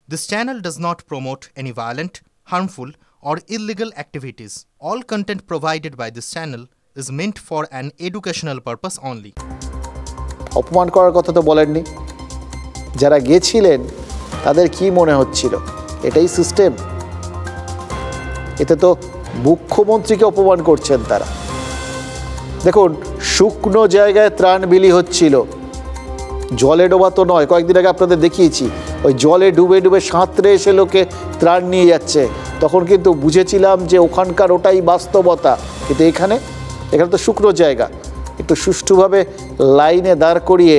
This channel does not promote any violent, harmful, or illegal activities. All content provided by this channel is meant for an educational purpose only. অপমান করার কথা তো বলেননি। যারা গেছিলেন তাদের কি মনে হচ্ছিল? এটাই সিস্টেম? এতে তো মুখ্যমন্ত্রীকে অপমান করছেন তারা। দেখুন, শুকনো জায়গায় ত্রাণ বিলি হচ্ছিল, জলে ডোবা তো নয়। কয়েকদিন আগে আপনাদের দেখিয়েছি, ওই জলে ডুবে ডুবে সাঁতরে এসে লোকে ত্রাণ নিয়ে যাচ্ছে। তখন কিন্তু বুঝেছিলাম যে ওখানকার ওটাই বাস্তবতা। কিন্তু এখানে তো শুকনো জায়গা, একটু সুষ্ঠুভাবে লাইনে দাঁড় করিয়ে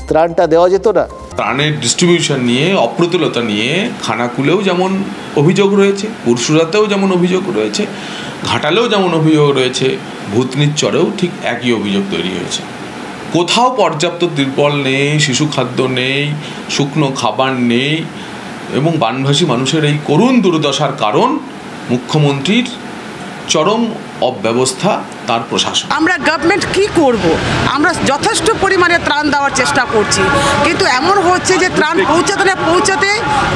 ত্রাণটা দেওয়া যেত না? ত্রাণের ডিস্ট্রিবিউশন নিয়ে, অপ্রতুলতা নিয়ে খানাকুলেও যেমন অভিযোগ রয়েছে, পুরসুরাতেও যেমন অভিযোগ রয়েছে, ঘাটালেও যেমন অভিযোগ রয়েছে, ভূতনির চরেও ঠিক একই অভিযোগ তৈরি হয়েছে। কোথাও পর্যাপ্ত তিরপল নেই, শিশু খাদ্য নেই, শুকনো খাবার নেই, এবং বানভাসী মানুষের এই করুণ দুর্দশার কারণ মুখ্যমন্ত্রীর চরম অব্যবস্থা, তার প্রশাসন। আমরা গভর্নমেন্ট কি করব? আমরা যথেষ্ট পরিমাণে ত্রাণ দেওয়ার চেষ্টা করছি, কিন্তু এমন হচ্ছে যে ত্রাণ পৌঁছাতে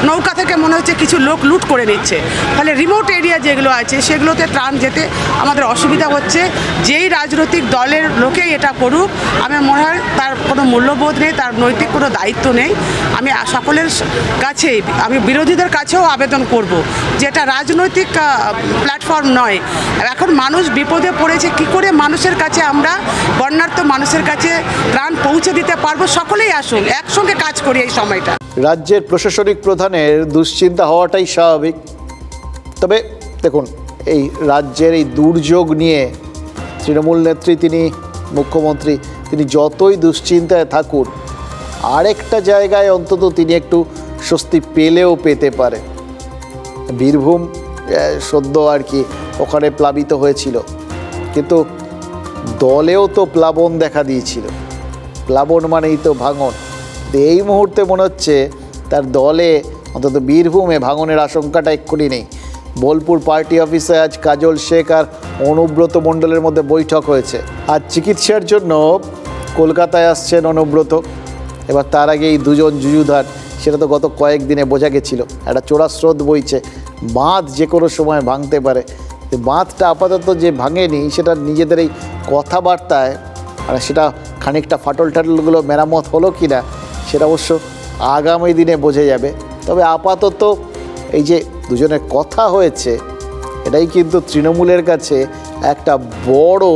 নৌকা থেকে মনে হচ্ছে কিছু লোক লুট করে নিচ্ছে। ফলে রিমোট এরিয়া যেগুলো আছে সেগুলোতে ত্রাণ যেতে আমাদের অসুবিধা হচ্ছে। যেই রাজনৈতিক দলের লোকেই এটা করুক, আমার মনে হয় তার কোনো মূল্যবোধ নেই, তার নৈতিক কোনো দায়িত্ব নেই। আমি সকলের কাছেই, আমি বিরোধীদের কাছেও আবেদন করব যে এটা রাজনৈতিক প্ল্যাটফর্ম নয়। এখন মানুষ বিপদে পড়েছে, কি করে মানুষের কাছে আমরা বন্যার্ত মানুষের কাছে ত্রাণ পৌঁছে দিতে পারবো? সকলেই আসুন, একসঙ্গে কাজ করি এই সময়টা। রাজ্যের প্রশাসনিক প্রধানের দুশ্চিন্তা হওয়াটাই স্বাভাবিক। তবে দেখুন, এই রাজ্যের এই দুর্যোগ নিয়ে তৃণমূল নেত্রী, তিনি মুখ্যমন্ত্রী, তিনি যতই দুশ্চিন্তায় থাকুন, আরেকটা জায়গায় অন্তত তিনি একটু স্বস্তি পেলেও পেতে পারে। বীরভূম সদ্য আর কি ওখানে প্লাবিত হয়েছিল, কিন্তু দলেও তো প্লাবন দেখা দিয়েছিল। প্লাবন মানেই তো ভাঙন। এই মুহূর্তে মনে হচ্ছে তার দলে, অন্তত বীরভূমে, ভাঙনের আশঙ্কাটা এক্ষুনি নেই। বোলপুর পার্টি অফিসে আজ কাজল শেখ আর অনুব্রত মণ্ডলের মধ্যে বৈঠক হয়েছে। আজ চিকিৎসার জন্য কলকাতায় আসছেন অনুব্রত। এবার তার আগে এই দুজন যুযুধার, সেটা তো গত কয়েকদিনে বোঝা গেছিল। একটা চোরা স্রোত বইছে, বাঁধ যে কোনো সময় ভাঙতে পারে। বাঁধটা আপাতত যে ভাঙেনি, সেটা নিজেদের এই কথাবার্তায়, মানে সেটা খানিকটা ফাটল টাটলগুলো মেরামত হলো কি না, সেটা অবশ্য আগামী দিনে বোঝা যাবে। তবে আপাতত এই যে দুজনের কথা হয়েছে, এটাই কিন্তু তৃণমূলের কাছে একটা বড়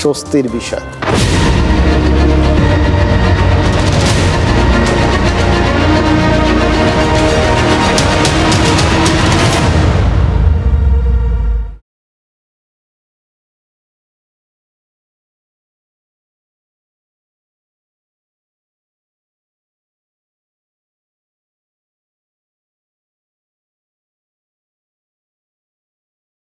স্বস্তির বিষয়।